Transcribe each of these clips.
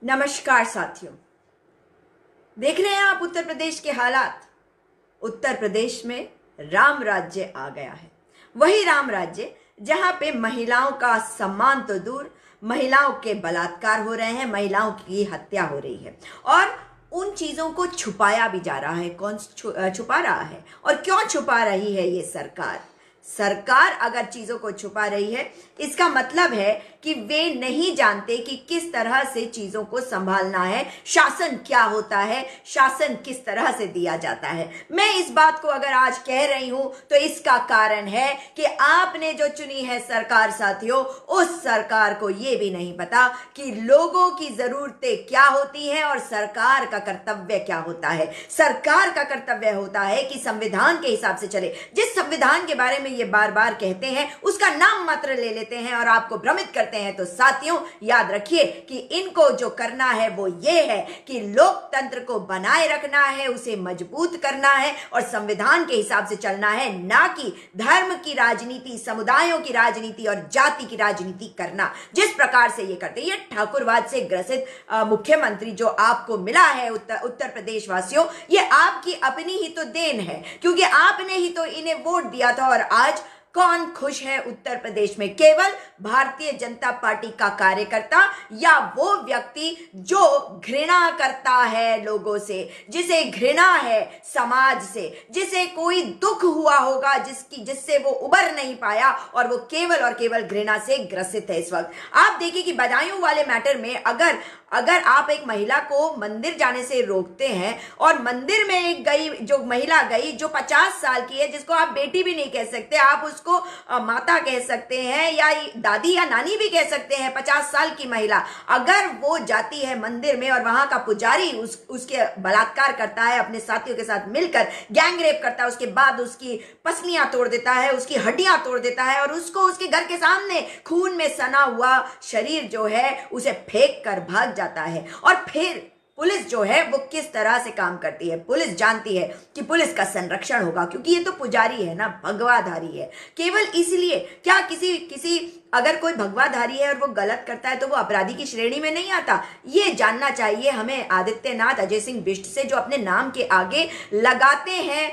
नमस्कार साथियों, देख रहे हैं आप उत्तर प्रदेश के हालात। उत्तर प्रदेश में राम राज्य आ गया है। वही राम राज्य जहां पे महिलाओं का सम्मान तो दूर, महिलाओं के बलात्कार हो रहे हैं, महिलाओं की हत्या हो रही है और उन चीजों को छुपाया भी जा रहा है। कौन छुपा रहा है और क्यों छुपा रही है ये सरकार? सरकार अगर चीजों को छुपा रही है, इसका मतलब है कि वे नहीं जानते कि किस तरह से चीजों को संभालना है, शासन क्या होता है, शासन किस तरह से दिया जाता है। मैं इस बात को अगर आज कह रही हूं तो इसका कारण है कि आपने जो चुनी है सरकार साथियों, उस सरकार को यह भी नहीं पता कि लोगों की जरूरतें क्या होती हैं और सरकार का कर्तव्य क्या होता है। सरकार का कर्तव्य होता है कि संविधान के हिसाब से चले। जिस संविधान के बारे में ये बार बार कहते हैं उसका नाम मात्र ले लेते हैं और आपको भ्रमित करते हैं। तो साथियों याद रखिए कि इनको जो करना है वो ये है कि लोकतंत्र को बनाए रखना है, उसे मजबूत करना है और संविधान के हिसाब से चलना है, ना कि धर्म की राजनीति, समुदायों की राजनीति और जाति की राजनीति करना। जिस प्रकार से ये करते हैं, ये ठाकुरवाद से ग्रसित मुख्यमंत्री जो आपको मिला है उत्तर प्रदेश वासियों, ये आपकी अपनी ही तो देन है, क्योंकि आपने ही तो इन्हें वोट दिया था। और आज कौन खुश है उत्तर प्रदेश में? केवल भारतीय जनता पार्टी का कार्यकर्ता या वो व्यक्ति जो घृणा करता है लोगों से, जिसे घृणा है समाज से, जिसे कोई दुख हुआ होगा, जिससे वो उबर नहीं पाया और वो केवल और केवल घृणा से ग्रसित है। इस वक्त आप देखिए कि बदायूं वाले मैटर में अगर आप एक महिला को मंदिर जाने से रोकते हैं और मंदिर में एक जो महिला गई जो 50 साल की है, जिसको आप बेटी भी नहीं कह सकते, आप उसको माता कह सकते हैं या दादी या नानी भी कह सकते हैं, 50 साल की महिला अगर वो जाती है मंदिर में और वहां का पुजारी उसके बलात्कार करता है, अपने साथियों के साथ मिलकर गैंग रेप करता है, उसके बाद उसकी पसलियां तोड़ देता है, उसकी हड्डियां तोड़ देता है और उसको उसके घर के सामने खून में सना हुआ शरीर जो है उसे फेंक कर भाग जाता है। और फिर पुलिस जो है वो किस तरह से काम करती है? पुलिस जानती है कि पुलिस का संरक्षण होगा, क्योंकि ये तो पुजारी है ना, भगवाधारी है। केवल इसलिए क्या किसी अगर कोई भगवाधारी है और वो गलत करता है तो वो अपराधी की श्रेणी में नहीं आता? ये जानना चाहिए हमें आदित्यनाथ अजय सिंह बिष्ट से, जो अपने नाम के आगे लगाते हैं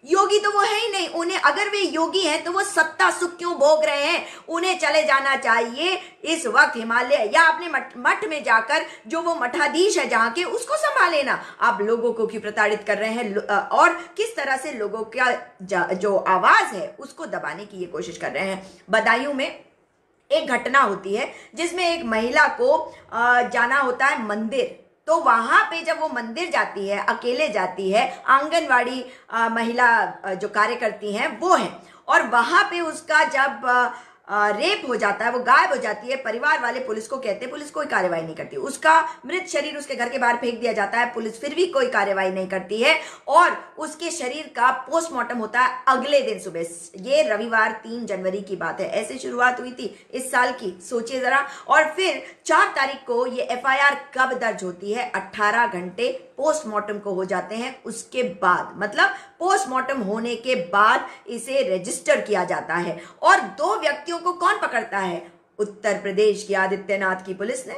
योगी तो वो है ही नहीं। उन्हें अगर वे योगी हैं तो वो सत्ता सुख क्यों भोग रहे हैं? उन्हें चले जाना चाहिए इस वक्त हिमालय या अपने मठ में जाकर, जो वो मठाधीश है जहां के, उसको संभाले ना। आप लोगों को क्यों प्रताड़ित कर रहे हैं और किस तरह से लोगों का जो आवाज है उसको दबाने की ये कोशिश कर रहे हैं। बदायूं में एक घटना होती है जिसमें एक महिला को जाना होता है मंदिर। तो वहां पे जब वो मंदिर जाती है, अकेले जाती है, आंगनवाड़ी महिला जो कार्य करती हैं वो है, और वहां पे उसका जब रेप हो जाता है, वो गायब हो जाती है, परिवार वाले पुलिस को कहते हैं, पुलिस कोई कार्रवाई नहीं करती। उसका मृत शरीर उसके घर के बाहर फेंक दिया जाता है, पुलिस फिर भी कोई कार्रवाई नहीं करती है और उसके शरीर का पोस्टमार्टम होता है अगले दिन सुबह। ये रविवार 3 जनवरी की बात है। ऐसे शुरुआत हुई थी इस साल की, सोचिए जरा। और फिर 4 तारीख को ये FIR कब दर्ज होती है? 18 घंटे पोस्टमार्टम को हो जाते हैं, उसके बाद, मतलब पोस्टमार्टम होने के बाद इसे रजिस्टर किया जाता है। और 2 व्यक्तियों को कौन पकड़ता है? उत्तर प्रदेश की आदित्यनाथ की पुलिस ने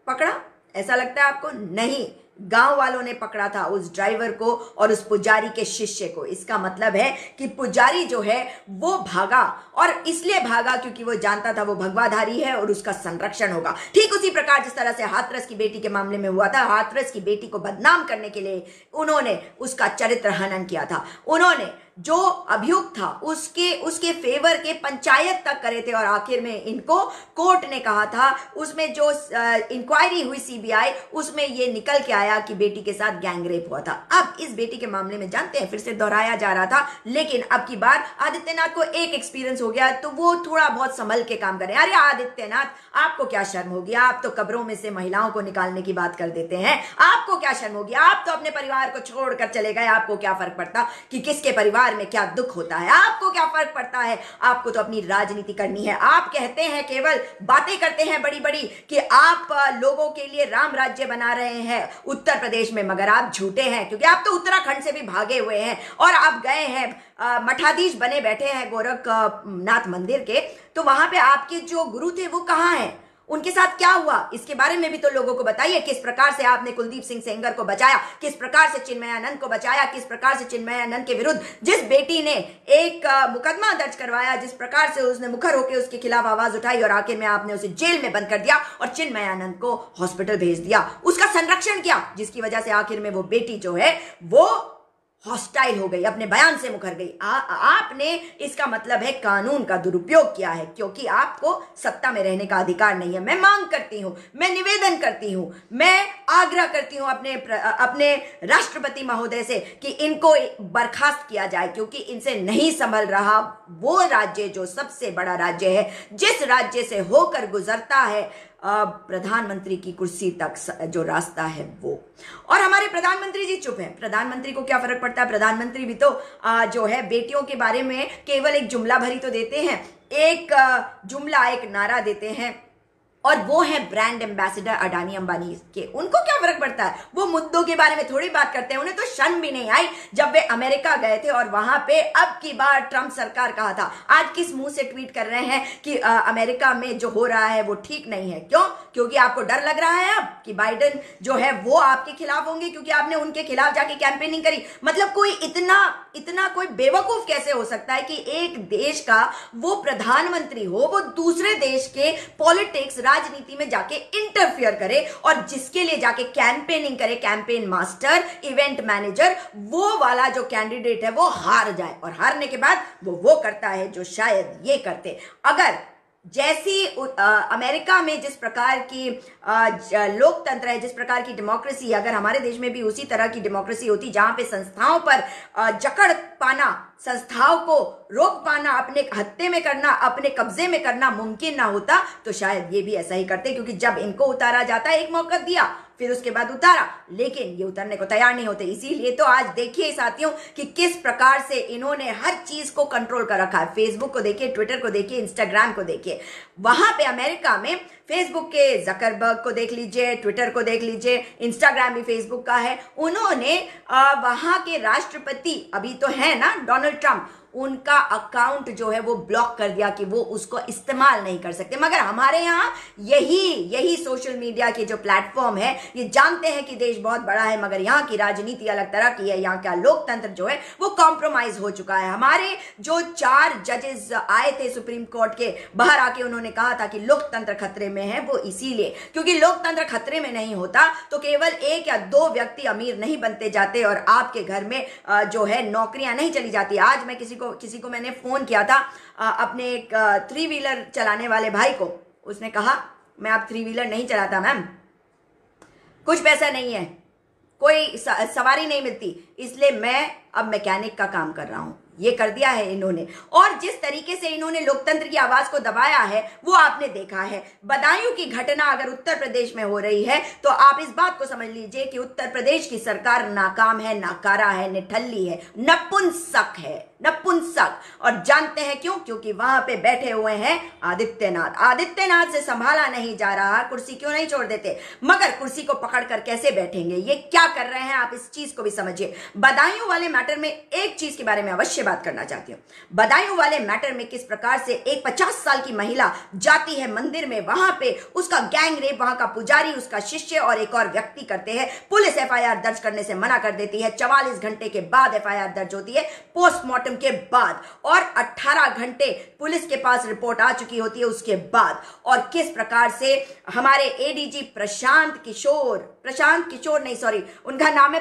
पकड़ा। ऐसा लगता है आपको? नहीं, गांव वालों ने पकड़ा था उस ड्राइवर को और उस पुजारी के शिष्य को। इसका मतलब है कि पुजारी जो है वो भागा, और इसलिए भागा क्योंकि वो जानता था वो भगवाधारी है और उसका संरक्षण होगा। ठीक उसी प्रकार जिस तरह से हाथरस की बेटी के मामले में हुआ था। हाथरस की बेटी को बदनाम करने के लिए उन्होंने उसका चरित्र हनन किया था। उन्होंने जो अभियुक्त था उसके फेवर के पंचायत तक करे थे और आखिर में इनको कोर्ट ने कहा था, उसमें जो इंक्वायरी हुई CBI, उसमें ये निकल के आया कि बेटी के साथ गैंग रेप हुआ था। अब इस बेटी के मामले में जानते हैं फिर से दोहराया जा रहा था, लेकिन अब की बार आदित्यनाथ को एक एक्सपीरियंस हो गया तो वो थोड़ा बहुत संभल के काम करें। अरे आदित्यनाथ, आपको क्या शर्म होगी? आप तो कब्रों में से महिलाओं को निकालने की बात कर देते हैं। आपको क्या शर्म होगी? आप तो अपने परिवार को छोड़कर चले गए, आपको क्या फर्क पड़ता कि किसके परिवार परिवार में क्या दुख होता है, आपको क्या फर्क पड़ता है? आपको तो अपनी राजनीति करनी है। आप कहते हैं, केवल बातें करते हैं बड़ी बड़ी कि आप लोगों के लिए राम राज्य बना रहे हैं उत्तर प्रदेश में, मगर आप झूठे हैं, क्योंकि आप तो उत्तराखंड से भी भागे हुए हैं और आप गए हैं मठाधीश बने बैठे हैं गोरखनाथ मंदिर के। तो वहां पे आपके जो गुरु थे वो कहाँ हैं? उनके साथ क्या हुआ? इसके बारे में भी तो लोगों को बताइए। किस प्रकार से आपने कुलदीप सिंह सेंगर को बचाया, किस प्रकार से चिन्मयानंद को बचाया, किस प्रकार से चिन्मयानंद के विरुद्ध जिस बेटी ने एक मुकदमा दर्ज करवाया, जिस प्रकार से उसने मुखर होकर उसके खिलाफ आवाज उठाई और आखिर में आपने उसे जेल में बंद कर दिया और चिन्मयानंद को हॉस्पिटल भेज दिया, उसका संरक्षण किया, जिसकी वजह से आखिर में वो बेटी जो है वो हॉस्टाइल हो गई, अपने बयान से मुकर गई। आपने, इसका मतलब है अपने का दुरुपयोग किया है, क्योंकि आपको सत्ता में रहने का अधिकार नहीं है। मैं मांग करती हूं, मैं निवेदन करती हूं, मैं आग्रह करती हूं अपने राष्ट्रपति महोदय से कि इनको बर्खास्त किया जाए, क्योंकि इनसे नहीं संभल रहा वो राज्य जो सबसे बड़ा राज्य है, जिस राज्य से होकर गुजरता है प्रधानमंत्री की कुर्सी तक जो रास्ता है वो। और हमारे प्रधानमंत्री जी चुप हैं। प्रधानमंत्री को क्या फर्क पड़ता है? प्रधानमंत्री भी तो जो है बेटियों के बारे में केवल एक जुमला भरी तो देते हैं, एक जुमला, एक नारा देते हैं, और वो है ब्रांड एम्बेसडर अडानी अंबानी के। उनको क्या फर्क पड़ता है? वो मुद्दों के बारे में थोड़ी बात करते हैं। उन्हें तो शर्म भी नहीं आई जब वे अमेरिका गए थे और वहां पे अब की बार ट्रंप सरकार कहा था। आज किस मुंह से ट्वीट कर रहे हैं कि अमेरिका में जो हो रहा है वो ठीक नहीं है? क्यों? क्योंकि आपको डर लग रहा है अब कि बाइडेन जो है वो आपके खिलाफ होंगे, क्योंकि आपने उनके खिलाफ जाके कैंपेनिंग करी। मतलब कोई इतना कोई बेवकूफ कैसे हो सकता है कि एक देश का वो प्रधानमंत्री हो, वो दूसरे देश के पॉलिटिक्स, राजनीति में जाके इंटरफियर करे और जिसके लिए जाके कैंपेनिंग करे, कैंपेन मास्टर, इवेंट मैनेजर, वो वाला जो कैंडिडेट है वो हार जाए, और हारने के बाद वो करता है जो शायद ये करते। अगर जैसी अमेरिका में जिस प्रकार की लोकतंत्र है, जिस प्रकार की डेमोक्रेसी, अगर हमारे देश में भी उसी तरह की डेमोक्रेसी होती जहां पे संस्थाओं पर जकड़ पाना, संस्थाओं को रोक पाना, अपने हत्थे में करना, अपने कब्जे में करना मुमकिन ना होता, तो शायद ये भी ऐसा ही करते। क्योंकि जब इनको उतारा जाता है, एक मौका दिया, फिर उसके बाद उतारा, लेकिन ये उतरने को तैयार नहीं होते। इसीलिए तो आज देखिए साथियों कि किस प्रकार से इन्होंने हर चीज को कंट्रोल कर रखा है। फेसबुक को देखिए, ट्विटर को देखिए, इंस्टाग्राम को देखिए। वहां पे अमेरिका में फेसबुक के जकरबर्ग को देख लीजिए, ट्विटर को देख लीजिए, इंस्टाग्राम भी फेसबुक का है। उन्होंने वहां के राष्ट्रपति अभी तो है ना डोनाल्ड ट्रंप, उनका अकाउंट जो है वो ब्लॉक कर दिया कि वो उसको इस्तेमाल नहीं कर सकते। मगर हमारे यहाँ यही सोशल मीडिया के जो प्लेटफॉर्म है, ये जानते हैं कि देश बहुत बड़ा है, मगर यहाँ की राजनीति अलग तरह की है। यहाँ का लोकतंत्र जो है वो कॉम्प्रोमाइज हो चुका है। हमारे जो 4 जजेस आए थे सुप्रीम कोर्ट के, बाहर आके उन्होंने कहा था कि लोकतंत्र खतरे में है। वो इसीलिए क्योंकि लोकतंत्र खतरे में नहीं होता तो केवल 1 या 2 व्यक्ति अमीर नहीं बनते जाते और आपके घर में जो है नौकरियां नहीं चली जाती। आज मैं किसी को मैंने फोन किया था, अपने एक 3 व्हीलर चलाने वाले भाई को। उसने कहा मैं अब 3 व्हीलर नहीं चलाता मैम, कुछ पैसा नहीं है, कोई सवारी नहीं मिलती, इसलिए मैं अब मैकेनिक का काम कर रहा हूं। ये कर दिया है इन्होंने। और जिस तरीके से इन्होंने लोकतंत्र की आवाज को दबाया है वो आपने देखा है। बदायूं की घटना अगर उत्तर प्रदेश में हो रही है तो आप इस बात को समझ लीजिए कि उत्तर प्रदेश की सरकार नाकाम है, नाकारा है, निठल्ली है, नपुंसक है, नपुंसक। और जानते हैं क्यों? क्योंकि वहां पे बैठे हुए हैं आदित्यनाथ से संभाला नहीं जा रहा। कुर्सी क्यों नहीं छोड़ देते? मगर कुर्सी को पकड़कर कैसे बैठेंगे, ये क्या कर रहे हैं, आप इस चीज को भी समझिए। बदायूं वाले मैटर में एक चीज के बारे में अवश्य बात करना चाहती हूं। बदायूं वाले मैटर में किस प्रकार से एक 50 साल की महिला जाती है मंदिर में, वहां पे उसका गैंग रेप, वहां का पुजारी, उसका शिष्य और एक और व्यक्ति करते हैं। पुलिस एफआईआर दर्ज करने से मना कर देती है। 44 घंटे के बाद एफआईआर दर्ज होती है, पोस्टमार्टम के बाद, और 18 घंटे पुलिस के पास रिपोर्ट आ चुकी होती है उसके बाद। और किस प्रकार से हमारे एडीजी प्रशांत किशोर नहीं, सॉरी, उनका नाम है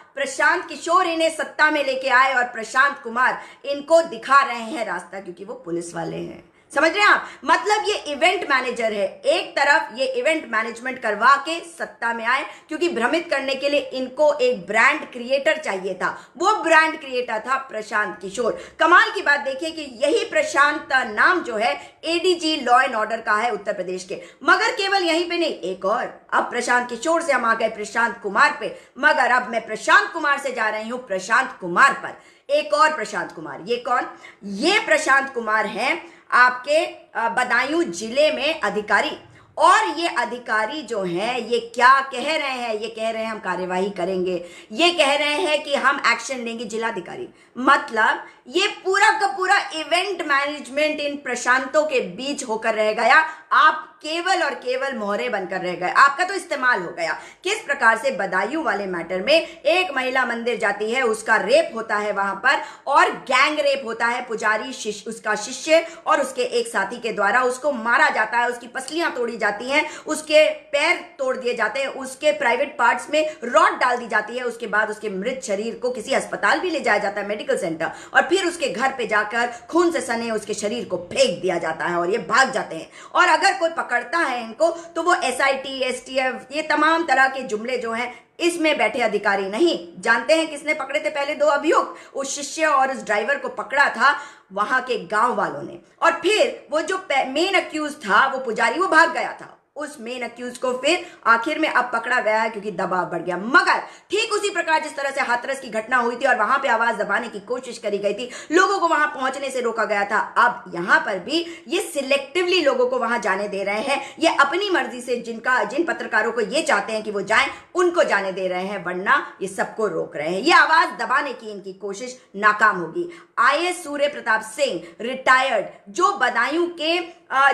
प्रशांत किशोर इन्हें सत्ता में लेके आए और प्रशांत कुमार इनको दिखा रहे हैं रास्ता, क्योंकि वो पुलिस वाले हैं। समझ रहे हैं आप? मतलब ये इवेंट मैनेजर है। एक तरफ ये इवेंट मैनेजमेंट करवा के सत्ता में आए, क्योंकि भ्रमित करने के लिए इनको एक ब्रांड क्रिएटर चाहिए था। वो ब्रांड क्रिएटर था प्रशांत किशोर। कमाल की बात देखिए कि यही प्रशांत नाम जो है एडीजी लॉ एंड ऑर्डर का है उत्तर प्रदेश के। मगर केवल यहीं पे नहीं, एक और, अब प्रशांत किशोर से हम आ गए प्रशांत कुमार पे, मगर अब मैं प्रशांत कुमार से जा रही हूं प्रशांत कुमार पर। एक और प्रशांत कुमार, ये कौन? ये प्रशांत कुमार हैं आपके बदायूं जिले में अधिकारी। और ये अधिकारी जो हैं ये क्या कह रहे हैं? ये कह रहे हैं हम कार्यवाही करेंगे, ये कह रहे हैं कि हम एक्शन लेंगे जिलाधिकारी। मतलब ये पूरा का पूरा इवेंट मैनेजमेंट इन प्रशांतों के बीच होकर रह गया। आप केवल और केवल मोहरे बनकर रह गए, आपका तो इस्तेमाल हो गया। किस प्रकार से बदायूं वाले मैटर में एक महिला मंदिर जाती है, उसका रेप होता है वहां पर, और गैंग रेप होता है, पुजारी उसका शिष्य और उसके एक साथी के द्वारा उसको मारा जाता है, उसकी पसलियां तोड़ी जाती हैं, उसके पैर तोड़ दिए जाते हैं, उसके प्राइवेट पार्ट्स में रॉड डाल दी जाती है, उसके बाद उसके मृत शरीर को किसी अस्पताल भी ले जाया जाता है, मेडिकल सेंटर, और फिर उसके घर पे जाकर खून से सने उसके शरीर को फेंक दिया जाता है और ये भाग जाते हैं। और अगर कोई पकड़ता है इनको तो वो एसआईटी, एसटीएफ, ये तमाम तरह के जुमले जो हैं इसमें बैठे अधिकारी नहीं जानते हैं किसने पकड़े थे पहले 2 अभियुक्त। उस शिष्य और उस ड्राइवर को पकड़ा था वहां के गांव वालों ने, और फिर वो जो मेन अक्यूज था वो पुजारी, वो भाग गया था। उस मेन अक्यूज को फिर आखिर में अब पकड़ा गया है क्योंकि दबाव बढ़ गया। मगर ठीक उसी प्रकार जिस तरह से हाथरस की घटना हुई थी और वहां पे आवाज दबाने की कोशिश करी गई थी, लोगों को वहां पहुंचने से रोका गया था, अब यहां पर भी ये सिलेक्टिवली लोगों को वहां जाने दे रहे हैं। ये अपनी मर्जी से जिन पत्रकारों को ये चाहते हैं कि वो जाएं उनको जाने दे रहे हैं, वरना ये सबको रोक रहे हैं। ये आवाज दबाने की इनकी कोशिश नाकाम होगी। आईएएस सूर्य प्रताप सिंह रिटायर्ड, जो बदायूं के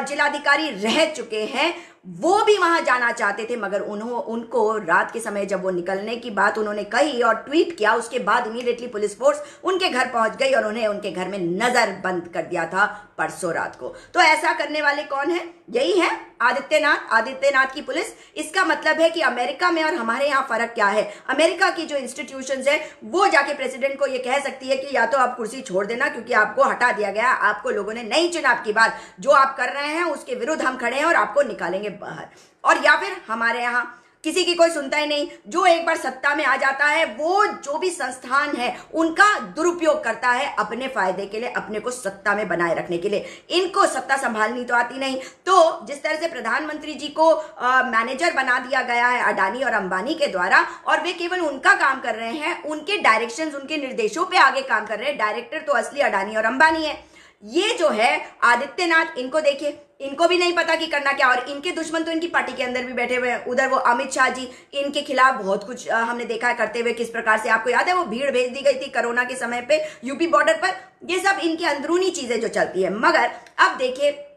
जिलाधिकारी रह चुके हैं, वो भी वहां जाना चाहते थे, मगर उनको रात के समय जब वो निकलने की बात उन्होंने कही और ट्वीट किया, उसके बाद इमीडिएटली पुलिस फोर्स उनके घर पहुंच गई और उन्हें उनके घर में नजर बंद कर दिया था परसों रात को। तो ऐसा करने वाले कौन है? यही है आदित्यनाथ की पुलिस। इसका मतलब है कि अमेरिका में और हमारे यहाँ फर्क क्या है? अमेरिका की जो इंस्टीट्यूशंस है वो जाके प्रेसिडेंट को ये कह सकती है कि या तो आप कुर्सी छोड़ देना क्योंकि आपको हटा दिया गया, आपको लोगों ने नहीं चुना, आपकी बात जो आप कर रहे हैं उसके विरुद्ध हम खड़े हैं और आपको निकालेंगे बाहर। और या फिर हमारे यहाँ किसी की कोई सुनता ही नहीं, जो एक बार सत्ता में आ जाता है वो जो भी संस्थान है उनका दुरुपयोग करता है अपने फायदे के लिए, अपने को सत्ता में बनाए रखने के लिए। इनको सत्ता संभालनी तो आती नहीं। तो जिस तरह से प्रधानमंत्री जी को मैनेजर बना दिया गया है अडानी और अंबानी के द्वारा, और वे केवल उनका काम कर रहे हैं, उनके डायरेक्शंस, उनके निर्देशों पे आगे काम कर रहे हैं। डायरेक्टर तो असली अडानी और अंबानी है। ये जो है आदित्यनाथ, इनको देखिए, इनको भी नहीं पता कि करना क्या, और इनके दुश्मन तो इनकी पार्टी के अंदर भी बैठे हुए हैं। उधर वो अमित शाह जी, इनके खिलाफ बहुत कुछ हमने देखा है करते हुए, किस प्रकार से, आपको याद है वो भीड़ भेज दी गई थी कोरोना के समय पे यूपी बॉर्डर पर। ये सब इनकी अंदरूनी चीजें जो चलती है। मगर अब देखिए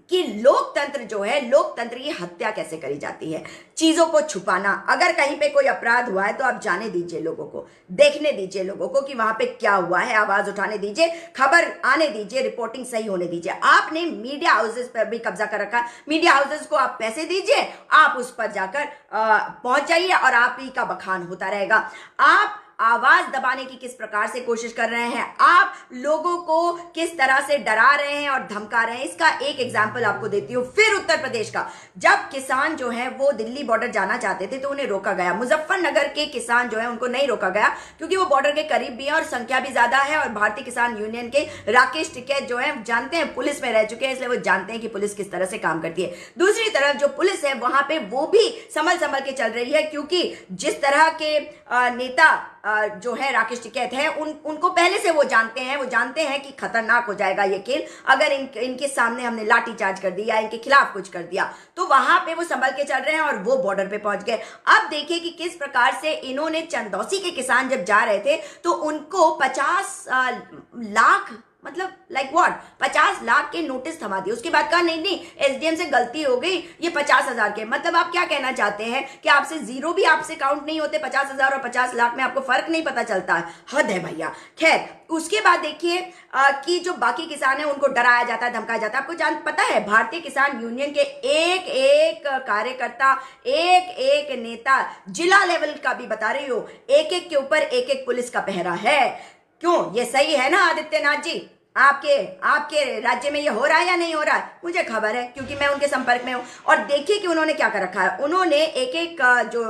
कि लोकतंत्र जो है, लोकतंत्र की हत्या कैसे करी जाती है, चीजों को छुपाना। अगर कहीं पे कोई अपराध हुआ है तो आप जाने दीजिए लोगों को, देखने दीजिए लोगों को कि वहां पे क्या हुआ है, आवाज उठाने दीजिए, खबर आने दीजिए, रिपोर्टिंग सही होने दीजिए। आपने मीडिया हाउसेस पर भी कब्जा कर रखा। मीडिया हाउसेस को आप पैसे दीजिए, आप उस पर जाकर पहुंच जाइए और आप ही का बखान होता रहेगा। आप आवाज दबाने की किस प्रकार से कोशिश कर रहे हैं, आप लोगों को किस तरह से डरा रहे हैं और धमका रहे हैं, इसका एक एग्जाम्पल आपको देती हूं। फिर उत्तर प्रदेश का, जब किसान जो है वो दिल्ली बॉर्डर जाना चाहते थे तो उन्हें रोका गया। मुजफ्फरनगर के किसान जो है उनको नहीं रोका गया क्योंकि वो बॉर्डर के करीब भी है और संख्या भी ज्यादा है, और भारतीय किसान यूनियन के राकेश टिकैत जो है जानते हैं, पुलिस में रह चुके हैं, इसलिए वो जानते हैं कि पुलिस किस तरह से काम करती है। दूसरी तरफ जो पुलिस है वहां पे वो भी संभल के चल रही है, क्योंकि जिस तरह के नेता जो है राकेश टिकैत है उनको पहले से वो जानते हैं कि खतरनाक हो जाएगा ये खेल अगर इनके सामने हमने लाठी चार्ज कर दिया, इनके खिलाफ कुछ कर दिया। तो वहां पे वो संभल के चल रहे हैं और वो बॉर्डर पे पहुंच गए। अब देखिए कि किस प्रकार से इन्होंने चंदौसी के किसान जब जा रहे थे तो उनको 50 लाख, मतलब लाइक व्हाट, 50 लाख के नोटिस थमा दिए। उसके बाद कहा नहीं एसडीएम से गलती हो गई, ये 50,000 के। मतलब आप क्या कहना चाहते हैं कि आपसे जीरो भी आपसे काउंट नहीं होते, 50,000 और 50 लाख में आपको फर्क नहीं पता चलता है? हद है भैया। खैर, उसके बाद देखिए कि जो बाकी किसान है उनको डराया जाता है, धमकाया जाता है। आपको पता है भारतीय किसान यूनियन के एक एक कार्यकर्ता, एक एक नेता, जिला लेवल का भी बता रही हो, एक एक के ऊपर एक एक पुलिस का पहरा है। क्यों? ये सही है ना आदित्यनाथ जी? आपके आपके राज्य में ये हो रहा है या नहीं हो रहा है? मुझे खबर है क्योंकि मैं उनके संपर्क में हूं। और देखिए कि उन्होंने क्या कर रखा है। उन्होंने एक एक जो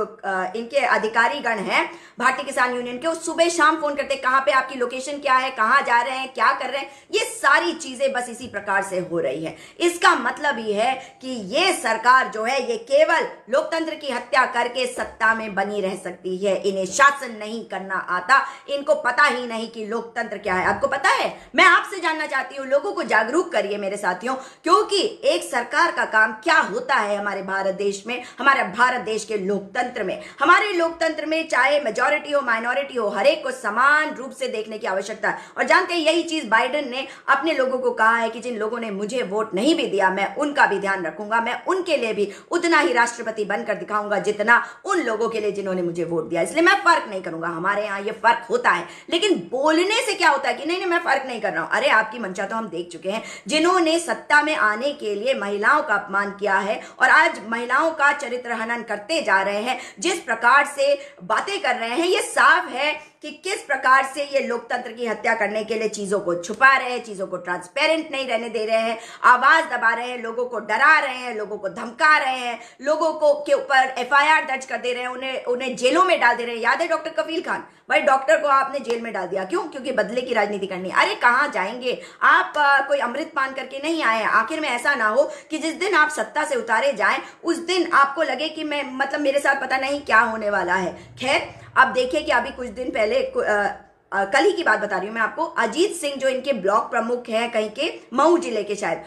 इनके अधिकारी गण हैं भारतीय किसान यूनियन के, वो सुबह शाम फोन करते, कहाँ पे आपकी लोकेशन क्या है, कहाँ जा रहे हैं, क्या कर रहे हैं। ये सारी चीजें बस इसी प्रकार से हो रही है। इसका मतलब ये है कि ये सरकार जो है ये केवल लोकतंत्र की हत्या करके सत्ता में बनी रह सकती है। इन्हें शासन नहीं करना आता, इनको पता ही नहीं कि लोकतंत्र क्या है। आपको पता है? मैं आपसे जानना चाहती हूं, लोगों को जागरूक करिए मेरे साथियों, क्योंकि एक सरकार का काम क्या होता है हमारे भारत देश में, हमारे भारत देश के लोकतंत्र में। हमारे लोकतंत्र में चाहे मेजॉरिटी हो माइनॉरिटी हो, हर एक को समान रूप से देखने की आवश्यकता है। और जानते हैं यही चीज बाइडेन ने अपने लोगों को कहा है कि जिन लोगों ने मुझे वोट नहीं भी दिया मैं उनका भी ध्यान रखूंगा, मैं उनके लिए भी उतना ही राष्ट्रपति बनकर दिखाऊंगा जितना उन लोगों के लिए जिन्होंने मुझे वोट दिया। इसलिए मैं फर्क नहीं करूंगा। हमारे यहाँ ये फर्क होता है, लेकिन बोलने से क्या होता है कि नहीं नहीं मैं फर्क नहीं कर रहा हूं। अरे आपकी मंशा तो हम देख चुके हैं, जिन्होंने सत्ता में आने के लिए महिलाओं का अपमान किया है और आज महिलाओं का चरित्र हनन करते जा रहे हैं, जिस प्रकार से बातें कर रहे हैं, ये साफ है कि किस प्रकार से ये लोकतंत्र की हत्या करने के लिए चीजों को छुपा रहे हैं, चीजों को ट्रांसपेरेंट नहीं रहने दे रहे हैं, आवाज दबा रहे हैं, लोगों को डरा रहे हैं, लोगों को धमका रहे हैं, लोगों को के ऊपर एफआईआर दर्ज कर दे रहे हैं, उन्हें जेलों में डाल दे रहे हैं। याद है डॉक्टर कफील खान? भाई डॉक्टर को आपने जेल में डाल दिया, क्यों? क्योंकि बदले की राजनीति करनी। अरे कहां जाएंगे आप? कोई अमृत पान करके नहीं आए। आखिर में ऐसा ना हो कि जिस दिन आप सत्ता से उतारे जाएं उस दिन आपको लगे कि मैं मतलब मेरे साथ पता नहीं क्या होने वाला है। खैर अब देखिए कि अभी कुछ दिन पहले कल ही की बात बता रही हूं मैं आपको, अजीत सिंह जो इनके ब्लॉक प्रमुख हैं कहीं के मऊ जिले के शायद,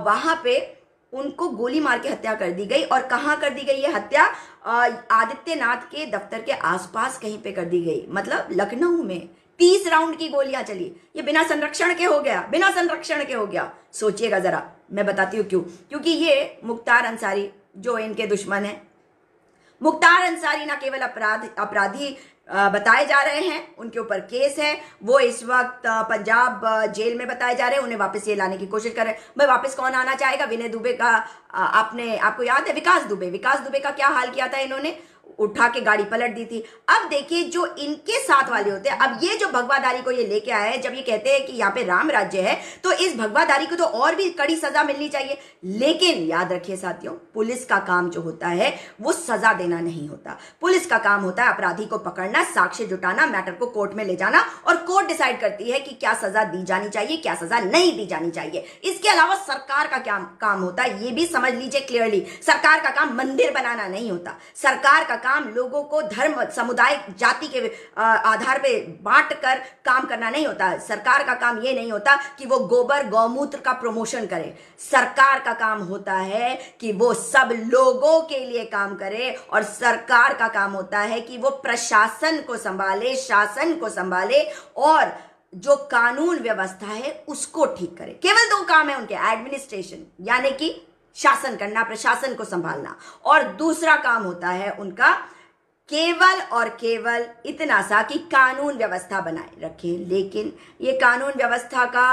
वहां पे उनको गोली मार के हत्या कर दी गई। और कहां कर दी गई ये हत्या? आदित्यनाथ के दफ्तर के आसपास कहीं पे कर दी गई, मतलब लखनऊ में 30 राउंड की गोलियां चली। ये बिना संरक्षण के हो गया, बिना संरक्षण के हो गया। सोचिएगा जरा, मैं बताती हूँ क्यों। क्योंकि ये मुख्तार अंसारी जो इनके दुश्मन है, मुख्तार अंसारी ना केवल अपराधी बताए जा रहे हैं, उनके ऊपर केस है, वो इस वक्त पंजाब जेल में बताए जा रहे हैं, उन्हें वापस ये लाने की कोशिश कर रहे हैं। भाई वापस कौन आना चाहेगा? विनय दुबे का आपको याद है? विकास दुबे का क्या हाल किया था इन्होंने? उठा के गाड़ी पलट दी थी। अब देखिए जो इनके साथ वाले होते हैं, अब ये जो भगवाधारी को ये लेके आए हैं, जब ये कहते हैं कि यहाँ पे राम राज्य है तो इस भगवाधारी को तो और भी कड़ी सजा मिलनी चाहिए। लेकिन याद रखिए साथियों, पुलिस का काम जो होता है वो सजा देना नहीं होता। पुलिस का काम होता है अपराधी को पकड़ना, साक्ष्य जुटाना, मैटर को कोर्ट में ले जाना, और कोर्ट डिसाइड करती है कि क्या सजा दी जानी चाहिए, क्या सजा नहीं दी जानी चाहिए। इसके अलावा सरकार का क्या काम होता है ये भी समझ लीजिए क्लियरली। सरकार का काम मंदिर बनाना नहीं होता। सरकार का काम लोगों को धर्म, समुदाय, जाति के आधार पे बांट कर काम करना नहीं होता। सरकार का काम ये नहीं होता कि वो गोबर गौमूत्र का प्रमोशन करे। सरकार का काम होता है कि वो सब लोगों के लिए काम करे, और सरकार का काम होता है कि वो प्रशासन को संभाले, शासन को संभाले, और जो कानून व्यवस्था है उसको ठीक करे। केवल 2 काम है उनके, एडमिनिस्ट्रेशन यानी कि शासन करना, प्रशासन को संभालना, और दूसरा काम होता है उनका केवल और केवल इतना सा कि कानून व्यवस्था बनाए रखें। लेकिन ये कानून व्यवस्था का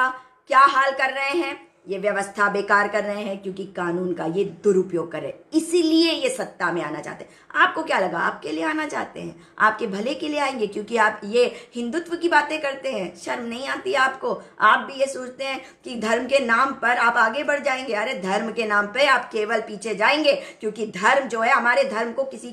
क्या हाल कर रहे हैं? ये व्यवस्था बेकार कर रहे हैं क्योंकि कानून का ये दुरुपयोग करे, इसीलिए ये सत्ता में आना चाहते हैं। आपको क्या लगा आपके लिए आना चाहते हैं? आपके भले के लिए आएंगे क्योंकि आप ये हिंदुत्व की बातें करते हैं? शर्म नहीं आती आपको? आप भी ये सोचते हैं कि धर्म के नाम पर आप आगे बढ़ जाएंगे। अरे धर्म के नाम पे आप केवल पीछे जाएंगे, क्योंकि धर्म जो है, हमारे धर्म को किसी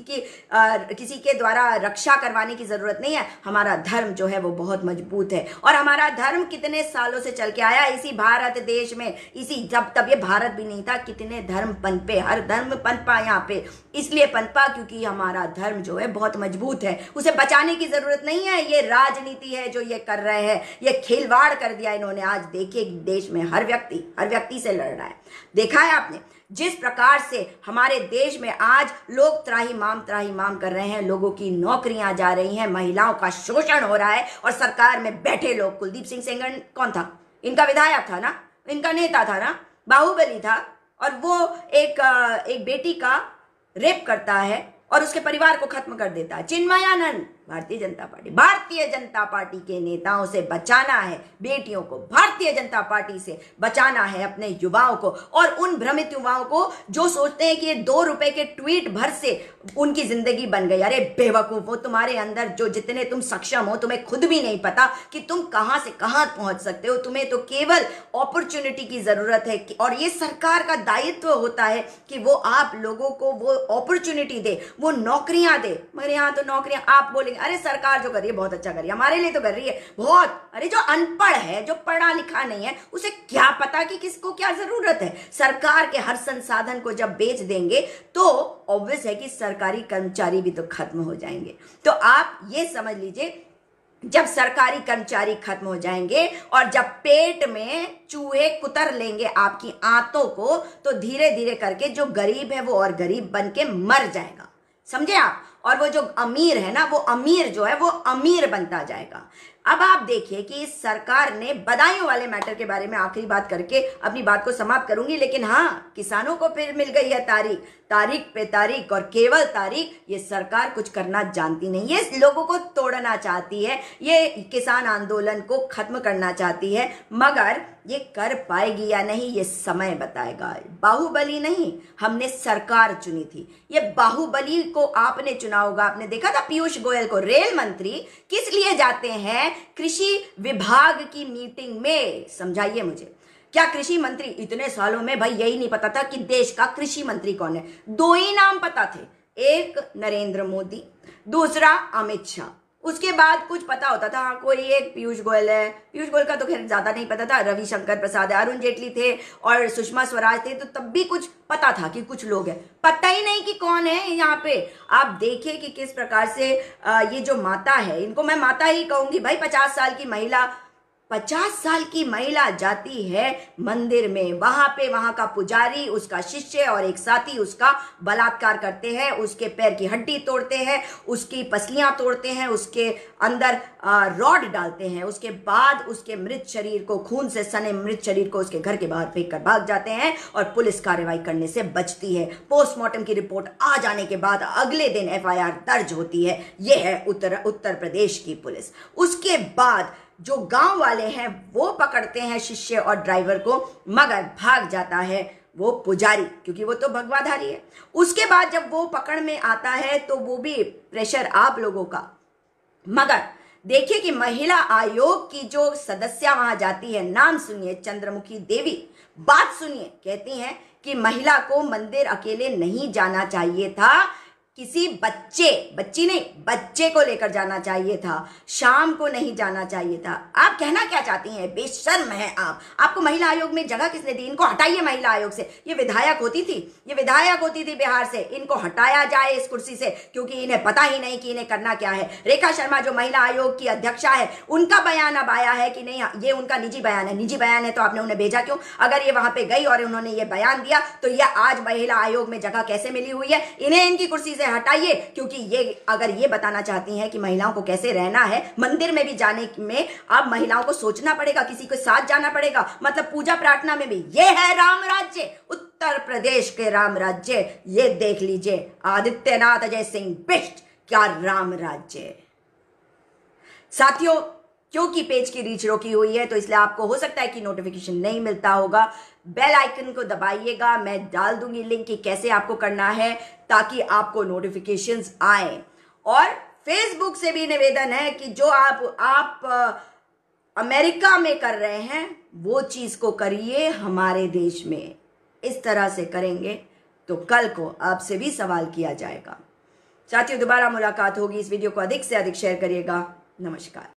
के द्वारा रक्षा करवाने की जरूरत नहीं है। हमारा धर्म जो है वो बहुत मजबूत है, और हमारा धर्म कितने सालों से चल के आया इसी भारत देश में। इसी तब ये भारत भी नहीं था, कितने धर्म पनपे, हर धर्म पनपा यहाँ पे। इसलिए पनपा क्योंकि हमारा धर्म जो है बहुत मजबूत है, उसे बचाने की जरूरत नहीं है। ये राजनीति है जो ये कर रहे हैं, ये खिलवाड़ कर दिया इन्होंने। आज देखिए देश में हर व्यक्ति से लड़ रहा है। देखा है आपने जिस प्रकार से हमारे देश में आज लोग त्राही-माम कर रहे हैं, लोगों की नौकरियां जा रही हैं, महिलाओं का शोषण हो रहा है, और सरकार में बैठे लोग, कुलदीप सिंह सेंगर कौन था? इनका विधायक था ना, इनका नेता था ना, बाहुबली था, और वो एक बेटी का रेप करता है और उसके परिवार को खत्म कर देता है। चिन्मयानंद, भारतीय जनता पार्टी के नेताओं से बचाना है बेटियों को, भारतीय जनता पार्टी से बचाना है अपने युवाओं को, और उन भ्रमित युवाओं को जो सोचते हैं कि ये 2 रुपए के ट्वीट भर से उनकी जिंदगी बन गई। अरे बेवकूफो, तुम्हारे अंदर जो जितने तुम सक्षम हो तुम्हें खुद भी नहीं पता कि तुम कहां से कहां पहुंच सकते हो। तुम्हें तो केवल अपॉर्चुनिटी की जरूरत है, और ये सरकार का दायित्व होता है कि वो आप लोगों को वो अपॉर्चुनिटी दे, वो नौकरियां दे। मेरे यहाँ तो नौकरियां, आप बोलेंगे अरे सरकार जो कर रही है बहुत अच्छा कर रही है, हमारे लिए तो कर रही है बहुत। अरे जो अनपढ़ है, जो पढ़ा लिखा नहीं है, उसे क्या पता कि किसको क्या जरूरत है। सरकार के हर संसाधन को जब बेच देंगे तो ऑब्वियस है कि सरकारी कर्मचारी भी तो खत्म हो जाएंगे। तो आप ये समझ लीजिए, जब सरकारी कर्मचारी खत्म हो जाएंगे और जब पेट में चूहे कुतर लेंगे आपकी आंतों को, तो धीरे धीरे करके जो गरीब है वो और गरीब बन के मर जाएगा, समझे आप। और वो जो अमीर है ना, वो अमीर जो है वो अमीर बनता जाएगा। अब आप देखिए कि इस सरकार ने बदायूं वाले मैटर के बारे में आखिरी बात करके अपनी बात को समाप्त करूंगी, लेकिन हाँ, किसानों को फिर मिल गई है तारीख पे तारीख और केवल तारीख। ये सरकार कुछ करना जानती नहीं, ये लोगों को तोड़ना चाहती है, ये किसान आंदोलन को खत्म करना चाहती है, मगर ये कर पाएगी या नहीं ये समय बताएगा। बाहुबली नहीं, हमने सरकार चुनी थी। ये बाहुबली को आपने चुना होगा। आपने देखा था पीयूष गोयल को, रेल मंत्री किस लिए जाते हैं कृषि विभाग की मीटिंग में, समझाइए मुझे। क्या कृषि मंत्री, इतने सालों में भाई यही नहीं पता था कि देश का कृषि मंत्री कौन है। 2 ही नाम पता थे, एक नरेंद्र मोदी, दूसरा अमित शाह। उसके बाद कुछ पता होता था, हाँ कोई एक पीयूष गोयल है, पीयूष गोयल का तो खैर ज्यादा नहीं पता था, रविशंकर प्रसाद है, अरुण जेटली थे और सुषमा स्वराज थे, तो तब भी कुछ पता था कि कुछ लोग हैं, पता ही नहीं कि कौन है यहाँ पे। आप देखिए कि किस प्रकार से ये जो माता है, इनको मैं माता ही कहूंगी भाई, 50 साल की महिला, 50 साल की महिला जाती है मंदिर में, वहां पे वहां का पुजारी, उसका शिष्य और एक साथी उसका बलात्कार करते हैं, उसके पैर की हड्डी तोड़ते हैं, उसकी पसलियां तोड़ते हैं, उसके अंदर रॉड डालते हैं, उसके बाद उसके मृत शरीर को, खून से सने मृत शरीर को उसके घर के बाहर फेंक कर भाग जाते हैं और पुलिस कार्रवाई करने से बचती है। पोस्टमार्टम की रिपोर्ट आ जाने के बाद अगले दिन FIR दर्ज होती है। यह है उत्तर प्रदेश की पुलिस। उसके बाद जो गांव वाले हैं वो पकड़ते हैं शिष्य और ड्राइवर को, मगर भाग जाता है वो पुजारी, क्योंकि वो तो भगवाधारी है। उसके बाद जब वो पकड़ में आता है तो वो भी प्रेशर आप लोगों का। मगर देखिए कि महिला आयोग की जो सदस्य वहां जाती है, नाम सुनिए, चंद्रमुखी देवी, बात सुनिए, कहती हैं कि महिला को मंदिर अकेले नहीं जाना चाहिए था, किसी बच्ची नहीं, बच्चे को लेकर जाना चाहिए था, शाम को नहीं जाना चाहिए था। आप कहना क्या चाहती हैं? बेशर्म है आप। आपको महिला आयोग में जगह किसने दी? इनको हटाइए महिला आयोग से। ये विधायक होती थी बिहार से, इनको हटाया जाए इस कुर्सी से, क्योंकि इन्हें पता ही नहीं कि इन्हें करना क्या है। रेखा शर्मा जो महिला आयोग की अध्यक्षा है, उनका बयान अब आया है कि नहीं, ये उनका निजी बयान है। निजी बयान है तो आपने उन्हें भेजा क्यों? अगर ये वहां पे गई और उन्होंने ये बयान दिया तो ये आज महिला आयोग में जगह कैसे मिली हुई है? इन्हें इनकी कुर्सी से हटाइए, क्योंकि ये अगर ये बताना चाहती हैं कि महिलाओं को कैसे रहना है, मंदिर में भी जाने में अब महिलाओं को सोचना पड़ेगा, किसी के साथ जाना पड़ेगा, मतलब पूजा प्रार्थना में भी। ये है राम राज्य, उत्तर प्रदेश के राम राज्य। ये देख लीजिए, आदित्यनाथ अजय सिंह बिष्ट, क्या राम राज्य। साथियों, क्योंकि पेज की रीच रोकी हुई है तो इसलिए आपको हो सकता है कि नोटिफिकेशन नहीं मिलता होगा। बेल आइकन को दबाइएगा, मैं डाल दूंगी लिंक कि कैसे आपको करना है ताकि आपको नोटिफिकेशंस आए। और फेसबुक से भी निवेदन है कि जो आप अमेरिका में कर रहे हैं वो चीज को करिए हमारे देश में। इस तरह से करेंगे तो कल को आपसे भी सवाल किया जाएगा। साथियों, दोबारा मुलाकात होगी। इस वीडियो को अधिक से अधिक शेयर करिएगा। नमस्कार।